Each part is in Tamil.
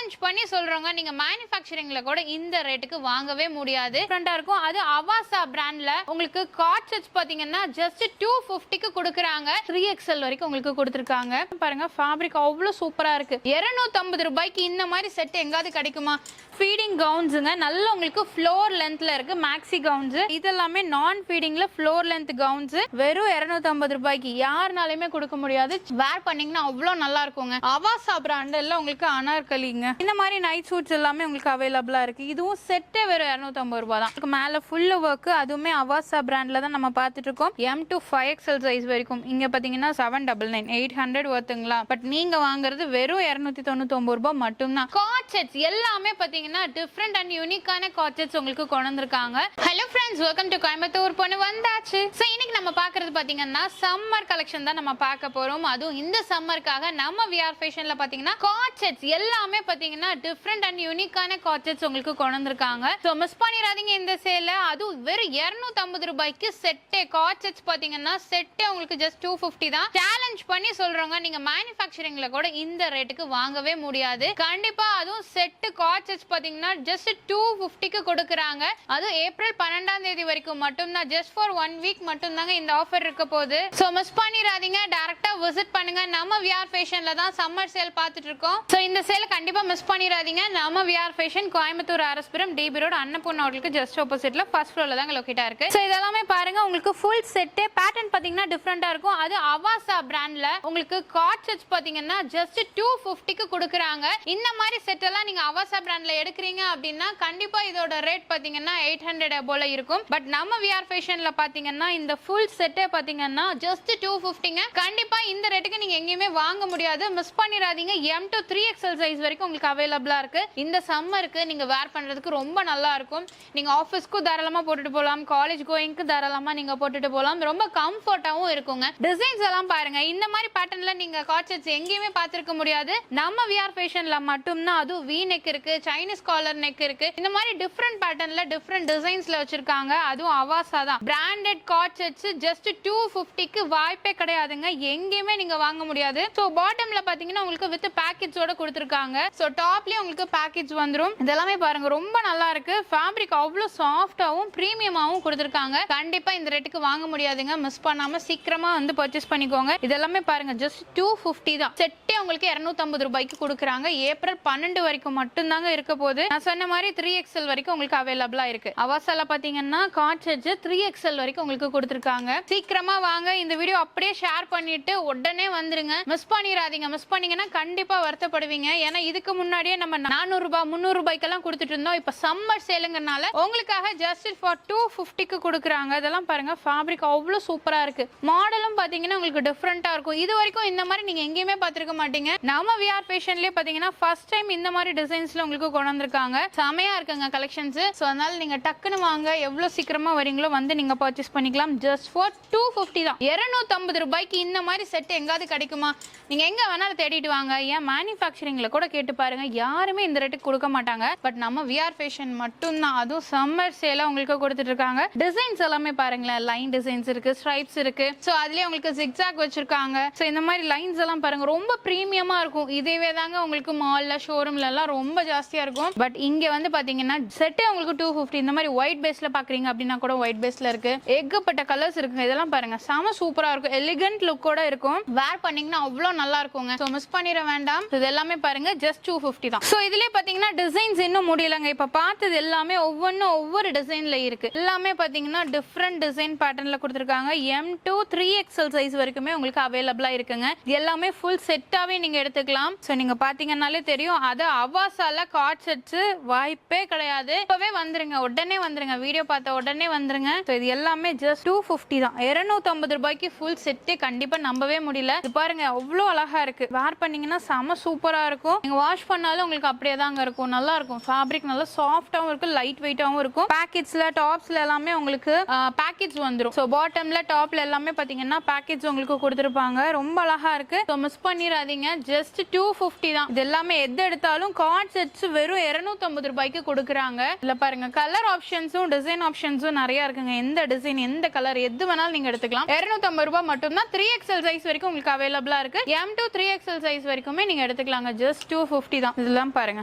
சேலஞ்ச் பண்ணி சொல்றவங்க நீங்க மேனுஃபேக்சரிங்ல கூட இந்த ரேட்டுக்கு வாங்கவே முடியாது. டிஃபரெண்டா இருக்கும். அது அவாசா பிராண்ட்ல உங்களுக்கு காட் செட்ஸ் பாத்தீங்கன்னா ஜஸ்ட் 250க்கு கொடுக்கறாங்க. 3XL வரைக்கும் உங்களுக்கு கொடுத்திருக்காங்க. பாருங்க ஃபேப்ரிக் அவ்வளவு சூப்பரா இருக்கு. 250 ரூபாய்க்கு இந்த மாதிரி செட் எங்காவது கிடைக்குமா? ஃபீடிங் கவுன்ஸுங்க நல்ல உங்களுக்கு ஃப்ளோர் லென்த்ல இருக்கு. மேக்ஸி கவுன்ஸ் இதெல்லாமே நான் ஃபீடிங்ல ஃப்ளோர் லென்த் கவுன்ஸ் வெறும் 250 ரூபாய்க்கு யாருனாலுமே கொடுக்க முடியாது. வேர் பண்ணீங்கன்னா அவ்வளவு நல்லா இருக்குங்க. அவாசா பிராண்ட்ல உங்களுக்கு அனார்கலிங்க இந்த மாதிரி நைட் சூட்ஸ் எல்லாமே உங்களுக்கு அவைலபிளா இருக்கு. இதுவும் செட்டே வெறும் 250 ரூபாய் தான். மேல ஃபுல் ஒர்க் அதுவுமே அவாசா பிராண்ட்ல தான் நம்ம பார்த்துட்டு இருக்கோம். M to 5XL சைஸ் வரைக்கும் இங்க பாத்தீங்கன்னா 799 800 வருதுங்களா. பட் நீங்க வாங்குறது வெறும் 299 ரூபாய் மட்டும்தான். காட் செட்ஸ் எல்லாமே பாத்தீங்கன்னா டிஃபரெண்ட் அண்ட் யூனிக்கான காட் செட்ஸ் உங்களுக்கு கொண்டு வந்திருக்காங்க. Hello friends, welcome to Coimbatore பொண்ணு வந்தாச்சு. சோ இன்னைக்கு நம்ம பார்க்கிறது பாத்தீங்கன்னா சம்மர் கலெக்ஷன் தான் நம்ம பார்க்க போறோம். அதுவும் இந்த சம்மருக்காக நம்ம விஆர் ஃபேஷன்ல பாத்தீங்கன்னா காட் செட்ஸ் எல்லாமே பாத்தீங்கன்னா டிஃபரெண்ட் அண்ட் யூனிக்கான காட் செட்ஸ் உங்களுக்கு கொண்டு வந்திருக்காங்க. சோ மிஸ் பண்ணிராதீங்க இந்த சேல. அதுவும் வெறும் 250 ரூபாய்க்கு செட்டே காட் செட்ஸ் பாத்தீங்கன்னா செட்டே உங்களுக்கு ஜஸ்ட் 250 தான். சேலஞ்ச் பண்ணி சொல்றவங்க நீங்க மேனுஃபேக்சரிங்ல கூட இந்த ரேட்டுக்கு வாங்கவே முடியாது. கண்டிப்பா அதுவும் செட் காட் செட்ஸ் பாத்தீங்கன்னா ஜஸ்ட் 250க்கு கொடுக்கறாங்க. அது ஏப்ரல் 12ஆம் தேதி வரைக்கும் மட்டும் தான். ஜஸ்ட் ஃபார் 1 வீக் மட்டும் தாங்க இந்த ஆஃபர் இருக்க போகுது. சோ மிஸ் பண்ணிராதீங்க. டைரக்டா விசிட் பண்ணுங்க. நம்ம விஆர் ஃபேஷன்ல தான் சம்மர் சேல் பார்த்துட்டு இருக்கோம். சோ இந்த சேல கண்டிப்பா மிஸ் பண்ணிராதீங்க. நம்ம VR fashion Coimbatore RS Puram DB road Annapoorna ஹோட்டலுக்கு ஜஸ்ட் ஆப்போசிட்ல ஃபர்ஸ்ட் ஃப்ளோர்ல தான் லொகேட்டா இருக்கு. சோ இதெல்லாமே பாருங்க உங்களுக்கு ஃபுல் செட் பேட்டர்ன் பாத்தீங்கன்னா டிஃபரெண்டா இருக்கும். அது அவாசா பிராண்ட்ல உங்களுக்கு காட் செட்ஸ் பாத்தீங்கன்னா ஜஸ்ட் 250க்கு கொடுக்கறாங்க. இந்த மாதிரி செட் எல்லாம் நீங்க அவாசா பிராண்ட்ல எடுக்கிறீங்க அப்படின்னா கண்டிப்பா இதோட ரேட் பாத்தீங்கன்னா 800 அபோல இருக்கும். பட் நம்ம விஆர் ஃபேஷன்ல பாத்தீங்கன்னா இந்த ஃபுல் செட்டே பாத்தீங்கன்னா ஜஸ்ட் 250ங்க. கண்டிப்பா இந்த ரேட்டுக்கு நீங்க எங்கேயுமே வாங்க முடியாது. மிஸ் பண்ணிராதீங்க. M to 3XL சைஸ் வரைக்கும் உங்களுக்கு அவைலபிளா இருக்கு. இந்த சம்மருக்கு நீங்க வேர் பண்றதுக்கு ரொம்ப நல்லா இருக்கும். நீங்க ஆபீஸ்க்கு தாராளமா போட்டுட்டு போலாம். காலேஜ் கோயிங்க்கு தாராளமா நீங்க போட்டுட்டு போலாம். ரொம்ப கம்ஃபர்ட்டாவும் இருக்குங்க. டிசைன்ஸ் எல்லாம் பாருங்க. இந்த மாதிரி பேட்டர்ன்ல நீங்க காட் செட்ஸ் எங்கேயுமே பார்த்திருக்க முடியாது. நம்ம விஆர் ஃபேஷன்ல மட்டும் தான். அது V நெக் இருக்கு, சைனீஸ் காலர் நெக் இருக்கு. இந்த மாதிரி டிஃபரெண்ட் பேட்டர்ன்ல டிஃபரெண்ட் டிசைன்ஸ்ல வச்சிருக்காங்க. அதுவும் அவாசா தான். பிராண்டட் காட் செட்ஸ் ஜஸ்ட் 250க்கு வாய்ப்பே கிடையாதுங்க. எங்கேயுமே நீங்க வாங்க முடியாது. சோ பாட்டம்ல பாத்தீங்கன்னா உங்களுக்கு வித் பேக்கேஜோட கொடுத்திருக்காங்க. சோ டாப்லயே உங்களுக்கு பேக்கேஜ் வந்துரும். இதெல்லாமே பாருங்க ரொம்ப நல்லா இருக்கு. ஃபேப்ரிக் அவ்வளவு சாஃப்ட்டாவும் பிரீமியமாவும் கொடுத்திருக்காங்க. கண்டிப்பா இந்த ரேட்டுக்கு வாங்க முடியாதுங்க. மிஸ் பண்ணாம சீக்கிரமா வந்து பர்ச்சேஸ் பண்ணிக்கோங்க. இதெல்லாமே பாருங்க ஜஸ்ட் 250 தான். செட்டே உங்களுக்கு 250 ரூபாய்க்கு கொடுக்கறாங்க. ஏப்ரல் 12 வரைக்கும் மட்டும் தாங்க இருக்க போகுது. நான் சொன்ன மாதிரி 3XL வரைக்கும் உங்களுக்கு அவைலபிளா இருக்கு. அவாசால பாத்தீங்கன்னா காட் செட்ஸ் 3XL வரைக்கும் உங்களுக்கு கொடுத்திருக்காங்க. சீக்கிரமா வாங்க. இந்த வீடியோ அப்படியே ஷேர் பண்ணிட்டு உடனே வந்துருங்க. மிஸ் பண்ணிராதீங்க. மிஸ் பண்ணீங்கன்னா கண்டிப்பா வருத்தப்படுவீங்க. ஏன்னா இதுக்கு முன்னாடியே நம்ம 400 ரூபாய் 300 ரூபாய்க்கெல்லாம் கொடுத்துட்டு இருந்தோம். இப்ப சம்மர் சேலுங்கறனால உங்களுக்காக ஜஸ்ட் ஃபார் 250க்கு கொடுக்கறாங்க. இதெல்லாம் பாருங்க ஃபேப்ரிக் அவ்வளவு சூப்பரா இருக்கு. மாடலும் பாத்தீங்கன்னா உங்களுக்கு டிஃபரெண்டா இருக்கும். இது வரைக்கும் இந்த மாதிரி நீங்க எங்கேயுமே பார்த்திருக்க மாட்டீங்க. நம்ம விஆர் ஃபேஷன்லயே பாத்தீங்கன்னா ஃபர்ஸ்ட் டைம் இந்த மாதிரி டிசைன்ஸ்ல உங்களுக்கு கொண்டு வந்திருக்காங்க. செமையா இருக்குங்க கலெக்ஷன்ஸ். சோ அதனால நீங்க டக்குன்னு வாங்க. எவ்வளவு சீக்கிரமா வரீங்களோ வந்து நீங்க பர்ச்சேஸ் பண்ணிக்கலாம். ஜஸ்ட் ஃபார் 250 தான். 250 ரூபாய்க்கு இந்த மாதிரி செட் எங்காவது கிடைக்குமா? நீங்க எங்க வேணாலும் தேடிட்டு வாங்க. ஏன் மேனுஃபேக்சரிங்ல கூட கேட்டு பாருங்க. யாருமே இந்த ரேட்டுக்கு கொடுக்க மாட்டாங்க. பட் நம்ம விஆர் ஃபேஷன் மட்டும் தான். அதுவும் சம்மர் சேல உங்களுக்கு கொடுத்துட்டு இருக்காங்க. டிசைன்ஸ் எல்லாமே பாருங்களேன். லைன் டிசைன்ஸ் இருக்கு, ஸ்ட்ரைப்ஸ் இருக்கு. சோ அதுலயே உங்களுக்கு ஜிக்ஸாக் வச்சிருக்காங்க. சோ இந்த மாதிரி லைன்ஸ் எல்லாம் பாருங்க ரொம்ப பிரீமியமா இருக்கும். இதேவே தாங்க உங்களுக்கு மால்ல ஷோரூம்ல எல்லாம் ரொம்ப ஜாஸ்தியா இருக்கும். பட் இங்க வந்து பாத்தீங்கன்னா செட்டே உங்களுக்கு 250. இந்த மாதிரி ஒயிட் பேஸ்ல பாக்குறீங்க அப்படின்னா கூட ஒயிட் பேஸ்ல இருக்கு. ஏகப்பட்ட கலர்ஸ் இருக்கு. இதெல்லாம் பாருங்க செம சூப்பரா இருக்கும். எலிகன்ட் லுக்கோட இருக்கும். வேர் பண்ணீங்கன்னா அவ்வளவு நல்லா இருக்குங்க. சோ மிஸ் பண்ணிர வேண்டாம். இது எல்லாமே பாருங்க ஜஸ்ட் 250 தான். சோ இதுலயே பாத்தீங்கன்னா டிசைன்ஸ் இன்னும் முடியலங்க. இப்ப பார்த்தது எல்லாமே ஒவ்வொன்னும் ஒவ்வொரு டிசைன்ல இருக்கு. எல்லாமே பாத்தீங்கன்னா டிஃபரெண்ட் டிசைன் பேட்டர்ன்ல கொடுத்திருக்காங்க. M to 3XL சைஸ் வரைக்குமே உங்களுக்கு அவைலபிளா இருக்குங்க. எல்லாமே ஃபுல் செட்டாவே நீங்க எடுத்துக்கலாம். சோ நீங்க பாத்தீங்கன்னாலே தெரியும். அது அவாசால காட் செட்ஸ் வாய்ப்பே கிடையாது. இப்பவே வந்துருங்க. உடனே வந்துருங்க. வீடியோ பார்த்த உடனே வந்துருங்க. சோ இது எல்லாமே ஜஸ்ட் 250 தான். 250 ரூபாய்க்கு ஃபுல் செட்டே கண்டிப்பா நம்பவே முடியல. இது பாருங்க அவ்வளவு அழகா இருக்கு. வேர் பண்ணீங்கன்னா செம சூப்பரா இருக்கும். நீங்க வாஷ் பண்ணாலும் உங்களுக்கு அப்படியே தாங்க இருக்கும். நல்லா இருக்கும். ஃபேப்ரிக் நல்லா சாஃப்ட்டாவும் இருக்கும், லைட் வெயிட்டாவும் இருக்கும். பேக்கெட்ஸ்ல டாப்ஸ்ல எல்லாமே உங்களுக்கு பேக்கேஜ் வந்துரும். சோ பாட்டம்ல டாப்ல எல்லாமே பாத்தீங்கன்னா பேக்கேஜ் உங்களுக்கு கொடுத்திருப்பாங்க. ரொம்ப அழகா இருக்கு. So miss பண்ணிராதீங்க. ஜஸ்ட் 250 தான். இது எல்லாமே எது எடுத்தாலும் காட் செட்ஸ் வெறும் 250 ரூபாய்க்கு கொடுக்கறாங்க. இல்ல பாருங்க கலர் ஆப்ஷன்ஸும் டிசைன் ஆப்ஷன்ஸும் நிறைய இருக்குங்க. எந்த டிசைன் எந்த கலர் எது வேணாலும் நீங்க எடுத்துக்கலாம். 250 ரூபாய் மட்டும் தான். 3XL சைஸ் வரைக்கும் உங்களுக்கு அவைலபிளா இருக்கு. M to 3XL சைஸ் வரைக்குமே நீங்க எடுத்துக்கலாங்க. ஜஸ்ட் 250 250 தான். இதெல்லாம் பாருங்க,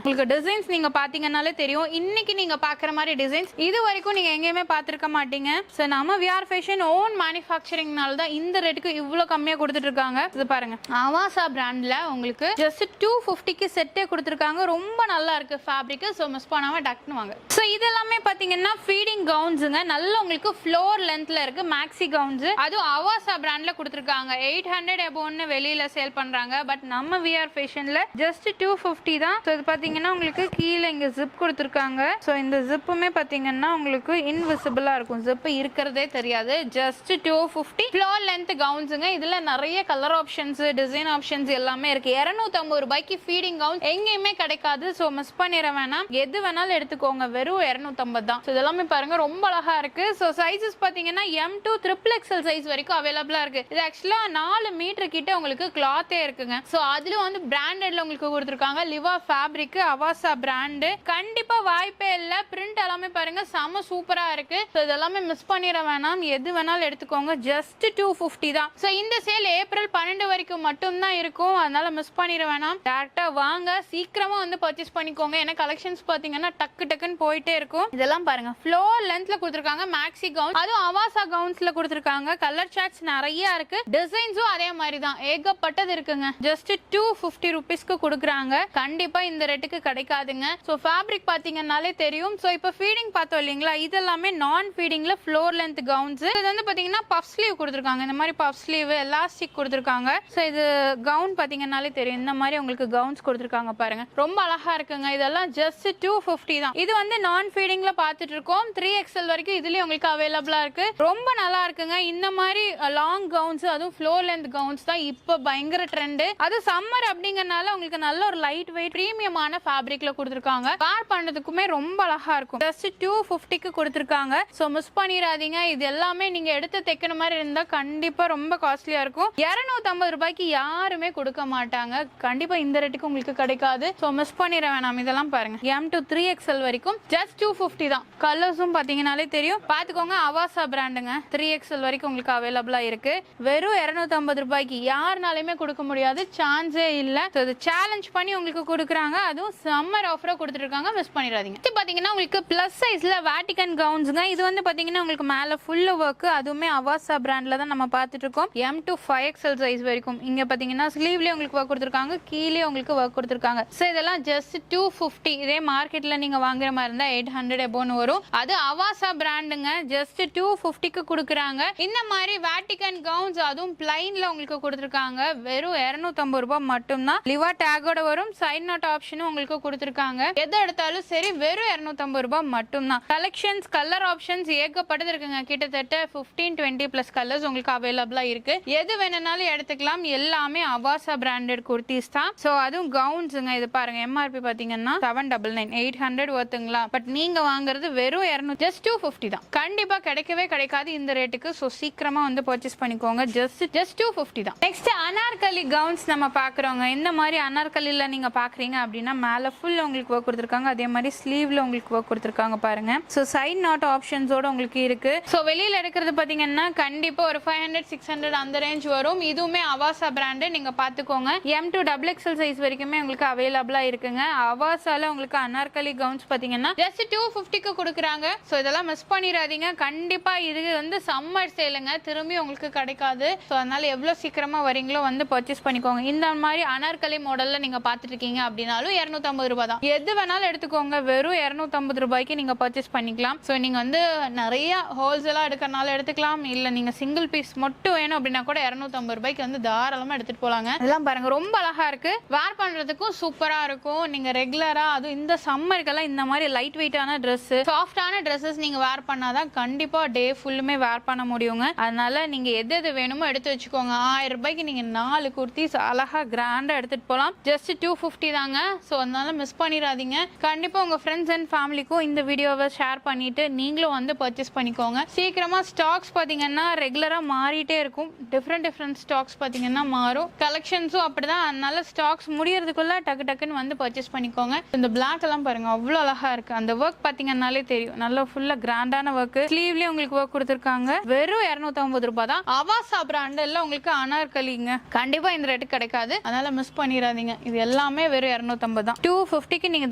உங்களுக்கு டிசைன்ஸ் நீங்க பாத்தீங்கன்னாலே தெரியும். இன்னைக்கு நீங்க பாக்குற மாதிரி டிசைன்ஸ் இது வரைக்கும் நீங்க எங்கேயுமே பார்த்திருக்க மாட்டீங்க. சோ நம்ம விஆர் ஃபேஷன் ஓன் மேனுஃபேக்சரிங்னால தான் இந்த ரேட்டுக்கு இவ்வளவு கம்மியா கொடுத்துட்டு இருக்காங்க. இது பாருங்க, அவாசா பிராண்ட்ல உங்களுக்கு ஜஸ்ட் 250க்கு செட்டே கொடுத்துருக்காங்க. ரொம்ப நல்லா இருக்கு ஃபேப்ரிக். சோ மிஸ் பண்ணாம டக்குன்னு வாங்க. சோ இதெல்லாமே பாத்தீங்கன்னா ஃபீடிங் கவுன்ஸுங்க. நல்ல உங்களுக்கு ஃப்ளோர் லென்த்ல இருக்கு மேக்ஸி கவுன்ஸ். அது அவாசா பிராண்ட்ல கொடுத்துருக்காங்க. 800 எபோன்னு வெளியில சேல் பண்றாங்க. பட் நம்ம விஆர் ஃபேஷன்ல ஜஸ்ட் 250 தான். சோ இது பாத்தீங்கன்னா உங்களுக்கு கீழே இங்க ஜிப் கொடுத்துருக்காங்க. சோ இந்த ஜிப்புமே பாத்தீங்கன்னா உங்களுக்கு இன்விசிபிளா இருக்கும். ஜிப் இருக்கிறதே தெரியாது. ஜஸ்ட் 250 ஃப்ளோர் லென்த் கவுன்ஸுங்க. இதுல நிறைய கலர் ஆப்ஷன்ஸ், டிசைன் ஆப்ஷன்ஸ் எல்லாமே இருக்கு. 250 ரூபாய்க்கு ஃபீடிங் கவுன் எங்கேயுமே கிடைக்காது. சோ மிஸ் பண்ணிட வேணாம். எது வேணாலும் எடுத்துக்கோங்க. வெறும் 250 தான். இதெல்லாமே பாருங்க ரொம்ப அழகா இருக்கு. சோ சைஸஸ் பாத்தீங்கன்னா M to XXL சைஸ் வரைக்கும் அவைலபிளா இருக்கு. இது ஆக்சுவலா 4 மீட்டர் கிட்ட உங்களுக்கு கிளாத்தே இருக்குங்க. சோ அதுல வந்து பிராண்டட்ல உங்களுக்கு கொடுத்துருக்காங்க. லிவா ஃபேப்ரிக், அவாசா பிராண்ட். கண்டிப்பா வாய்ப்பே இல்ல. பிரிண்ட் எல்லாமே பாருங்க செம சூப்பரா இருக்கு. சோ இதெல்லாமே மிஸ் பண்ணிட வேணாம். எது வேணாலும் எடுத்துக்கோங்க. ஜஸ்ட் 250 தான். சோ இந்த சேல் ஏப்ரல் 12 வரைக்கும் மட்டும் தான் இருக்கும். அதனால மிஸ் பண்ணிட வேணாம். டைரக்டா வாங்க, சீக்கிரமா வந்து பர்ச்சேஸ் பண்ணிக்கோங்க. ஏன்னா கலெக்ஷன்ஸ் பாத்தீங்கன்னா டக்கு டக்குன்னு போயிட்டே இருக்கும். இதெல்லாம் பாருங்க ஃப்ளோர் லென்த்ல கொடுத்துருக்காங்க. மேக்ஸி கவுன், அதுவும் அவாசா கவுன்ஸ்ல கொடுத்துருக்காங்க. கலர் சார்ட்ஸ் நிறைய இருக்கு. டிசைன்ஸும் அதே மாதிரி தான் ஏகப்பட்டது இருக்குங்க. ஜஸ்ட் 250 ருபீஸ்க்கு கொடுக்குறாங்க. கண்டிப்பா இந்த ரேட்டுக்கு கிடைக்காதுங்க. சோ ஃபேப்ரிக் பாத்தீங்கன்னாலே தெரியும். சோ இப்போ ஃபீடிங் பார்த்தோம் இல்லைங்களா, இதெல்லாமே நான் ஃபீடிங்ல ஃப்ளோர் லென்த் கவுன்ஸ். இது வந்து பாத்தீங்கன்னா பஃப் ஸ்லீவ் கொடுத்துருக்காங்க. இந்த மாதிரி பஃப் ஸ்லீவ், எலாஸ்டிக் கொடுத்துருக்காங்க. சோ இது கவுன் பாத்தீங்கன்னாலே தெரியும். இந்த மாதிரி உங்களுக்கு கவுன்ஸ் கொடுத்துருக்காங்க பாருங்க. ரொம்ப அழகா இருக்குங்க. இதெல்லாம் ஜஸ்ட் 250 தான். இது வந்து நான் ஃபீடிங்ல பாத்துட்டு இருக்கோம். 3XL வரைக்கும் இதுலயும் உங்களுக்கு அவைலபிளா இருக்கு. ரொம்ப நல்லா இருக்குங்க. இந்த மாதிரி லாங் கவுன்ஸ், அதுவும் ஃப்ளோர் லென்த் கவுன்ஸ் தான் இப்ப பயங்கர ட்ரெண்ட். அது சம்மர் அப்படிங்கறனால உங்களுக்கு நல்ல ஒரு லைட் வெயிட் பிரீமியமான ஃபேப்ரிக்ல கொடுத்துருக்காங்க. வேர் பண்றதுக்குமே ரொம்ப அழகா இருக்கும். ஜஸ்ட் 250க்கு கொடுத்துருக்காங்க. சோ மிஸ் பண்ணிடாதீங்க. இது எல்லாமே நீங்க எடுத்து தைக்கிற மாதிரி இருந்தா கண்டிப்பா ரொம்ப காஸ்ட்லியா இருக்கும். 250 ரூபாய்க்கு யாருமே கொடுக்க மாட்டாங்க. கண்டிப்பா இந்த ரேட்டுக்கு உங்களுக்கு கிடைக்காது. சோ மிஸ் பண்ணிட வேணாம். இதெல்லாம் பாருங்க, M to 3XL வரைக்கும் ஜஸ்ட் 250 தான். கலர்ஸும் பாத்தீங்கன்னாலே தெரியும். பாத்துக்கோங்க, அவாசா பிராண்டுங்க. 3XL வரைக்கும் உங்களுக்கு அவைலபிளா இருக்கு. வெறும் 250 ரூபாய்க்கு யாருனாலுமே கொடுக்க முடியாது. சான்ஸே இல்ல. சேலஞ்ச் பண்ணி உங்களுக்கு கொடுக்குறாங்க. அதுவும் சம்மர் ஆஃபரா கொடுத்துருக்காங்க. மிஸ் பண்ணிடாதீங்க. இது பாத்தீங்கன்னா உங்களுக்கு பிளஸ் சைஸ்ல வேட்டிகன் கவுன்ஸ்ங்க. இது வந்து பாத்தீங்கன்னா உங்களுக்கு மேல ஃபுல் ஒர்க். அதுவுமே அவாசா பிராண்ட்ல தான் நம்ம பார்த்துட்டு இருக்கோம். M to 5XL சைஸ் வரைக்கும். இங்க பாத்தீங்கன்னா ஸ்லீவ்லயே உங்களுக்கு ஒர்க் கொடுத்துருக்காங்க. கீழே உங்களுக்கு ஒர்க் கொடுத்துருக்காங்க. சோ இதெல்லாம் ஜஸ்ட் 250. இதே மார்க்கெட்ல நீங்க வாங்குற மாதிரி இருந்தா 800 எபோன்னு வரும். அது அவாசா பிராண்டுங்க. ஜஸ்ட் 250க்கு கொடுக்குறாங்க. இந்த மாதிரி வேட்டிகன் கவுன்ஸ், அதுவும் பிளைன்ல உங்களுக்கு கொடுத்துருக்காங்க. வெறும் 250 ரூபாய் மட்டும் தான். லிவா டேகோட வரும். சைட் நோட் ஆப்ஷனும் உங்களுக்கு கொடுத்துருக்காங்க. எதை எடுத்தாலும் சரி வெறும் 250 ரூபாய் மட்டும் தான். கலெக்ஷன்ஸ், கலர் ஆப்ஷன்ஸ் ஏகப்பட்டது இருக்குங்க. கிட்டத்தட்ட 15-20 பிளஸ் கலர்ஸ் உங்களுக்கு அவைலபிளா இருக்கு. எது வேணும்னாலும் எடுத்துக்கலாம். எல்லாமே அவாசா பிராண்டட் குர்த்திஸ் தான். சோ அதுவும் கவுன்ஸுங்க. இது பாருங்க, MRP பாத்தீங்கன்னா 799, 800 ஒர்த்துங்களா. பட் நீங்க வாங்குறது வெறும் 200, ஜஸ்ட் 250 தான். கண்டிப்பா கிடைக்கவே கிடைக்காது இந்த ரேட்டுக்கு. சோ சீக்கிரமா வந்து பர்ச்சேஸ் பண்ணிக்கோங்க. ஜஸ்ட் 250 தான். நெக்ஸ்ட் அனார்கலி கவுன்ஸ் நம்ம பாக்குறோங்க. இந்த மாதிரி அனார்கலில நீங்க பாக்குறீங்க அப்படின்னா மேல ஃபுல் உங்களுக்கு ஒர்க் கொடுத்துருக்காங்க. அதே மாதிரி ஸ்லீவ்ல உங்களுக்கு ஒர்க் கொடுத்துருக்காங்க பாருங்க. சோ சைட் நாட் ஆப்ஷன்ஸோட உங்களுக்கு இருக்கு. சோ வெளியில எடுக்கிறது பாத்தீங்கன்னா கண்டிப்பா ஒரு 500-600 அந்த ரேஞ்ச் வரும். இதுவுமே அவாசா பிராண்ட். நீங்க பாத்துக்கோங்க. M to XXL சைஸ் வரைக்குமே உங்களுக்கு அவைலபிளா இருக்குங்க. அவாசால உங்களுக்கு அனார்கலி கவுன்ஸ் பாத்தீங்கன்னா ஜஸ்ட் 250க்கு கொடுக்குறாங்க. சோ இதெல்லாம் மிஸ் பண்ணிடாதீங்க. கண்டிப்பா இது வந்து சம்மர் சேலுங்க. திரும்பி உங்களுக்கு கிடைக்காது. சோ அதனால எவ்வளவு சீக்கிரமா வரீங்களோ வந்து பர்ச்சேஸ் பண்ணிக்கோங்க. இந்த மாதிரி அனார்கலி மாடல்ல நீங்க பாத்துட்டு இருக்கீங்க அப்படின்னாலும் 250 ரூபாய் தான். எது வேணாலும் எடுத்துக்கோங்க. வெறும் 250 ரூபாய்க்கு நீங்க பர்ச்சேஸ் பண்ணிக்கலாம். சோ நீங்க வந்து நிறைய ஹோல்சேலா எடுக்கறனால எடுத்துக்கலாம். இல்ல நீங்க சிங்கிள் பீஸ் மட்டும் வேணும் அப்படின்னா கூட 250 ரூபாய்க்கு வந்து தாராளமா எடுத்துட்டு போலாங்க. இதெல்லாம் பாருங்க ரொம்ப அழகா இருக்கு. வேர் பண்றதுக்கும் சூப்பரா இருக்கும். நீங்க ரெகுலரா, அது இந்த சம்மருக்கெல்லாம் இந்த மாதிரி லைட் வெயிட்டான ட்ரெஸ், சாஃப்டான ட்ரெஸ்ஸஸ் நீங்க வேர் பண்ணாதான் கண்டிப்பா டே ஃபுல்லுமே வேர் பண்ண முடியுங்க. அதனால நீங்க எது எது வேணுமோ எடுத்து வச்சுக்கோங்க. 1000 ரூபாய்க்கு நீங்க 4 குர்த்திஸ் அழகா கிராண்டா எடுத்துட்டு போலாம். ஜஸ்ட் 250 தாங்க. சோ அதனால மிஸ் பண்ணிடாதீங்க. கண்டிப்பா உங்க ஃப்ரெண்ட்ஸ் அண்ட் ஃபேமிலிக்கும் இந்த வீடியோவை ஷேர் பண்ணிட்டு நீங்களும் வந்து பர்ச்சேஸ் பண்ணிக்கோங்க. சீக்கிரமா ஸ்டாக்ஸ் பாத்தீங்கன்னா ரெகுலரா மாறிட்டே இருக்கும். டிஃப்ரெண்ட் ஸ்டாக்ஸ் பாத்தீங்கன்னா மாறும். கலெக்ஷன்ஸும் அப்படிதான். அதனால ஸ்டாக்ஸ் முடியறதுக்குள்ள டக்கு டக்குன்னு வந்து பர்ச்சேஸ் பண்ணிக்கோங்க. இந்த பிளாக் எல்லாம் பாருங்க அவ்வளவு அழகா இருக்கு. அந்த ஒர்க் பாத்தீங்கன்னாலே தெரியும். நல்லா ஃபுல்லா கிராண்டான ஒர்க். ஸ்லீவ்லயே உங்களுக்கு ஒர்க் கொடுத்துருக்காங்க. வெறும் 250 ரூபாய் தான். அவாசா பிராண்ட் எல்லாம் உங்களுக்கு அனார்கலிங்க. கண்டிப்பா இந்த ரேட்டு கிடைக்காது. அதனால மிஸ் பண்ணிடாதீங்க. இது எல்லாமே எல்லாமே வெறும் 250 தான். 250க்கு நீங்க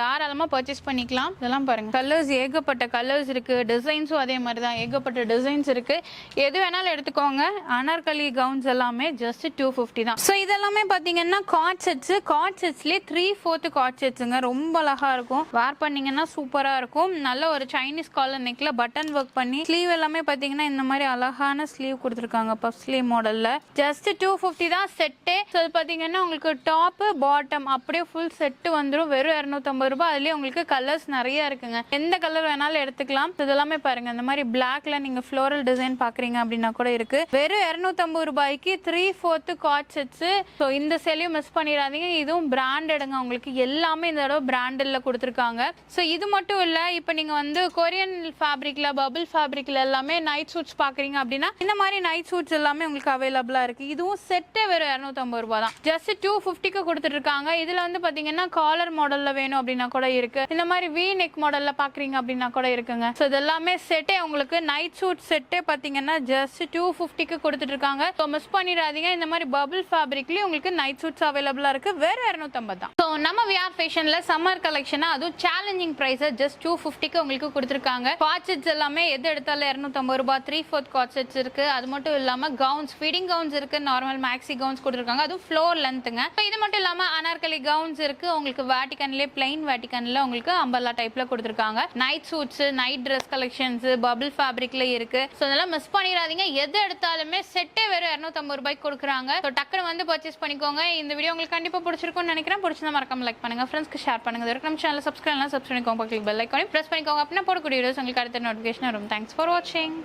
தாராளமா பர்ச்சேஸ் பண்ணிக்கலாம். இதெல்லாம் பாருங்க, கலர்ஸ் ஏகப்பட்ட கலர்ஸ் இருக்கு, டிசைன்ஸும் அதே மாதிரி தான் ஏகப்பட்ட டிசைன்ஸ் இருக்கு. எது வேணாலும் எடுத்துக்கோங்க. அனார்கலி கவுன்ஸ் எல்லாமே ஜஸ்ட் 250 தான். ஸோ இதெல்லாமே பாத்தீங்கன்னா காட் செட்ஸ். காட் செட்ஸ்லேயே 3/4 காட் செட்ஸுங்க. ரொம்ப அழகா இருக்கும், வேர் பண்ணீங்கன்னா சூப்பரா இருக்கும். நல்ல ஒரு சைனீஸ் காலர் நெக்ல பட்டன் ஒர்க் பண்ணி ஸ்லீவ் எல்லாமே பாத்தீங்கன்னா இந்த மாதிரி அழகான ஸ்லீவ் கொடுத்துருக்காங்க, பஃப் ஸ்லீவ் மாடல்ல. ஜஸ்ட் 250 தான் செட்டே. ஸோ இது பாத்தீங்கன்னா உங்களுக்கு டாப் பாட்டம் அப்படியே ஃபுல் செட்டு வந்துடும் வெறும் 250 ரூபாய். அதுலயே உங்களுக்கு கலர்ஸ் நிறைய இருக்குங்க, எந்த கலர் வேணாலும் எடுத்துக்கலாம். இதெல்லாமே பாருங்க, இந்த மாதிரி பிளாக்ல நீங்க ஃப்ளோரல் டிசைன் பாக்குறீங்க அப்படின்னா கூட இருக்கு. வெறும் 250 ரூபாய்க்கு 3/4 காட் செட்ஸ். ஸோ இந்த சேலையும் மிஸ் பண்ணிடாதீங்க. இதுவும் பிராண்டடுங்க, உங்களுக்கு எல்லாமே இந்த தடவை பிராண்டட்ல கொடுத்துருக்காங்க. ஸோ இது மட்டும் இல்ல, இப்போ நீங்க வந்து கொரியன் ஃபேப்ரிக்ல பபிள் ஃபேப்ரிக்ல எல்லாமே நைட் சூட்ஸ் பாக்குறீங்க அப்படின்னா இந்த மாதிரி நைட் சூட்ஸ் எல்லாமே உங்களுக்கு அவைலபிளா இருக்கு. இதுவும் செட்டே வெறும் 250 ரூபாய் தான். ஜஸ்ட் 250க்கு கொடுத்துட்டு இருக்காங்க. இதுல வந்து பாத்தீங்கன்னா காலர் மாடல்ல வேணும் அப்படின்னா கூட இருக்கு. இந்த மாதிரி வி நெக் மாடல்ல பாக்குறீங்க அப்படின்னா கூட இருக்குங்க. ஸோ இதெல்லாமே செட்டே உங்களுக்கு நைட் சூட் செட்டே பாத்தீங்கன்னா ஜஸ்ட் 250க்கு கொடுத்துட்டு இருக்காங்க. ஸோ மிஸ் பண்ணிடாதீங்க. இந்த மாதிரி பபிள் ஃபேப்ரிக்லயும் உங்களுக்கு நைட் சூட்ஸ் அவைலபிளா இருக்கு வெறும் 250 தான். ஸோ நம்ம விஆர் ஃபேஷன்ல சம்மர் கலெக்ஷன் அதுவும் சேலஞ்சிங் பிரைஸ் ஜஸ்ட் 250க்கு உங்களுக்கு கொடுத்துருக்காங்க. காட் செட்ஸ் எல்லாமே எது எடுத்தாலும் 250 ரூபாய். 3/4 காட் செட்ஸ் இருக்கு. அது மட்டும் இல்லாம கவுன்ஸ், ஃபீடிங் கவுன்ஸ் இருக்கு, நார்மல் மேக்ஸி கவுன்ஸ் கொடுத்துருக்காங்க, அதுவும் ஃப்ளோர் லென்த்துங்க. இது மட்டும் இல்லாம அனார்கலி கவுன்ஸ் இருக்கு. உங்களுக்கு வேட்டிகன்லேயே பிளைன் வேட்டிகன்ல உங்களுக்கு அம்பர்லா டைப்ல கொடுத்துருக்காங்க. Night suits, night dress collections bubble ஃபேப்ரிக்ல இருக்கு. ஸோ அதெல்லாம் மிஸ் பண்ணிடாதீங்க. எது எடுத்தாலுமே செட்டே வெறும் 250 ரூபாய்க்கு கொடுக்குறாங்க. ஸோ டக்குனு வந்து பர்ச்சேஸ் பண்ணிக்கோங்க. இந்த வீடியோ உங்களுக்கு கண்டிப்பா பிடிச்சிருக்கும்னு நினைக்கிறேன். பிடிச்சா மறக்காம லைக் பண்ணுங்க, ஃப்ரெண்ட்ஸ்க்கு ஷேர் பண்ணுங்க. நம்ம சேனல் சப்ஸ்கிரைப் பண்ணிக்கோங்க, பக்கத்துல பெல் ஐகானை பிரஸ் பண்ணிக்கோங்க. அப்படின்னா போடக்கூடிய வீடியோஸ் உங்களுக்கு அடுத்த நோட்டிஃபிகேஷன் வரும். தேங்க்ஸ் ஃபார் வாட்சிங்.